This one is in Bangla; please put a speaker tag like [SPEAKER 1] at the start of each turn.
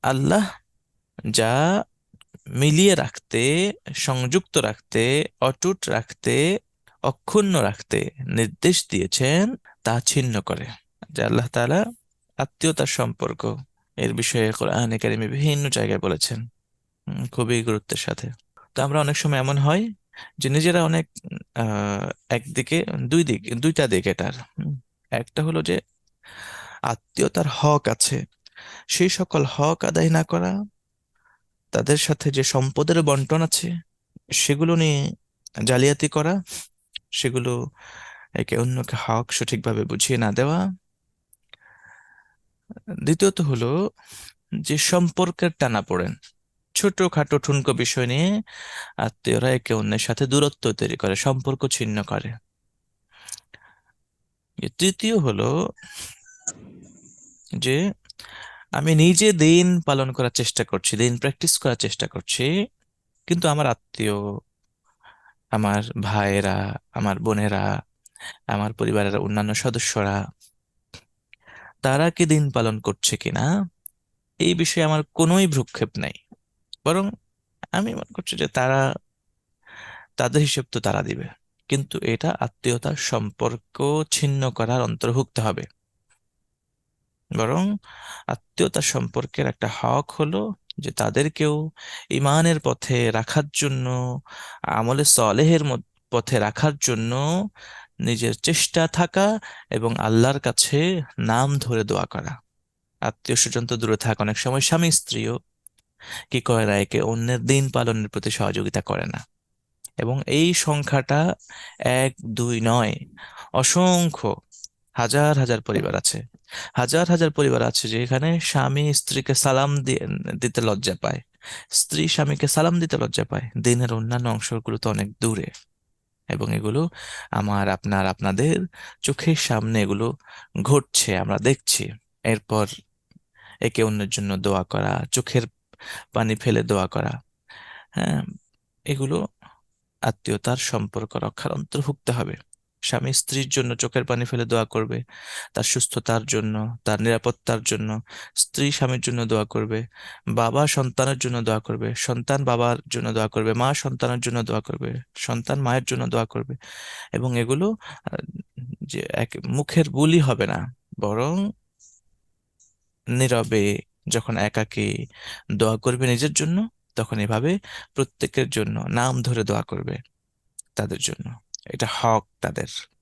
[SPEAKER 1] আল্লাহ যা মিলিয়ে রাখতে, সংযুক্ত রাখতে, অটুট রাখতে, অক্ষুণ্ণ রাখতে নির্দেশ দিয়েছেন তা ছিন্ন করে। যে আল্লাহ তাআলা আত্মীয়তার সম্পর্ক এর বিষয়ে কোরআনে কারিমে বিভিন্ন জায়গায় বলেছেন, খুবই গুরুত্বের সাথে। তো আমরা অনেক সময় এমন হয় যে নিজেরা অনেক আহ একদিকে, দুইটা দিক এটার। একটা হলো যে আত্মীয়তার হক আছে, সেই সকল হক আদায় না করা, তাদের সাথে যে সম্পদের বন্টন আছে সেগুলো নিয়ে জালিয়াতি করা, সেগুলো একে অন্যকে হক সঠিকভাবে বুঝিয়ে না দেওয়া। দ্বিতীয়ত হলো যে সম্পর্কের টানাপোড়েন, ছোটখাটো ঠুনকো বিষয় নিয়ে আত্মীয়রা একে অন্যের সাথে দূরত্ব তৈরি করে, সম্পর্ক ছিন্ন করে। তৃতীয় হলো যে আমি নিজে দিন পালন করার চেষ্টা করছি, দিন প্র্যাকটিস করার চেষ্টা করছি, কিন্তু আমার আত্মীয়, আমার ভাইয়েরা, আমার বোনেরা, আমার পরিবারের অন্যান্য সদস্যরা, তারা কি দিন পালন করছে কিনা এই বিষয়ে আমার কোনোই ভ্রুক্ষেপ নাই। বরং আমি মনে করছি যে তারা, তাদের হিসেব তো তারা দিবে, কিন্তু এটা আত্মীয়তার সম্পর্ক ছিন্ন করার অন্তর্ভুক্ত হবে। বরং আত্মীয়তার সম্পর্কের একটা হক হলো যে তাদেরকেও ইমানের পথে রাখার জন্য, আমলে সলেহের পথে রাখার জন্য নিজের চেষ্টা থাকা এবং আল্লাহর কাছে নাম ধরে দোয়া করা। আত্মীয় স্বজন তো দূরে থাক, অনেক সময় স্বামী স্ত্রীও কি করে না, একে অন্যের দিন পালনের প্রতি সহযোগিতা করে না। এবং এই সংখ্যাটা এক দুই নয়, অসংখ্য, হাজার হাজার পরিবার আছে, হাজার হাজার পরিবার আছে যেখানে স্বামী স্ত্রীকে সালাম দিতে লজ্জা পায়, স্ত্রী স্বামীকে সালাম দিতে লজ্জা পায়। দিনের অন্যান্য অংশগুলো তো অনেক দূরে, এবং এগুলো আমার, আপনার, আপনাদের চোখের সামনে এগুলো ঘটছে, আমরা দেখছি। এরপর একে অন্যের জন্য দোয়া করা, চোখের পানি ফেলে দোয়া করা, হ্যাঁ, এগুলো আত্মীয়তার সম্পর্ক রক্ষার অন্তর্ভুক্ত হবে। স্বামী স্ত্রীর জন্য চোখের পানি ফেলে দোয়া করবে, তার সুস্থতার জন্য, তার নিরাপত্তার জন্য। স্ত্রী স্বামীর জন্য দোয়া করবে, বাবা সন্তানের জন্য দোয়া করবে, সন্তান বাবার জন্য দোয়া করবে, মা সন্তানের জন্য দোয়া করবে, সন্তান মায়ের জন্য দোয়া করবে। এবং এগুলো আহ, যে এক মুখের বুলি হবে না, বরং নীরবে, যখন একাকী দোয়া করবে নিজের জন্য, তখন এভাবে প্রত্যেকের জন্য নাম ধরে দোয়া করবে, তাদের জন্য। এটা হক তাদের।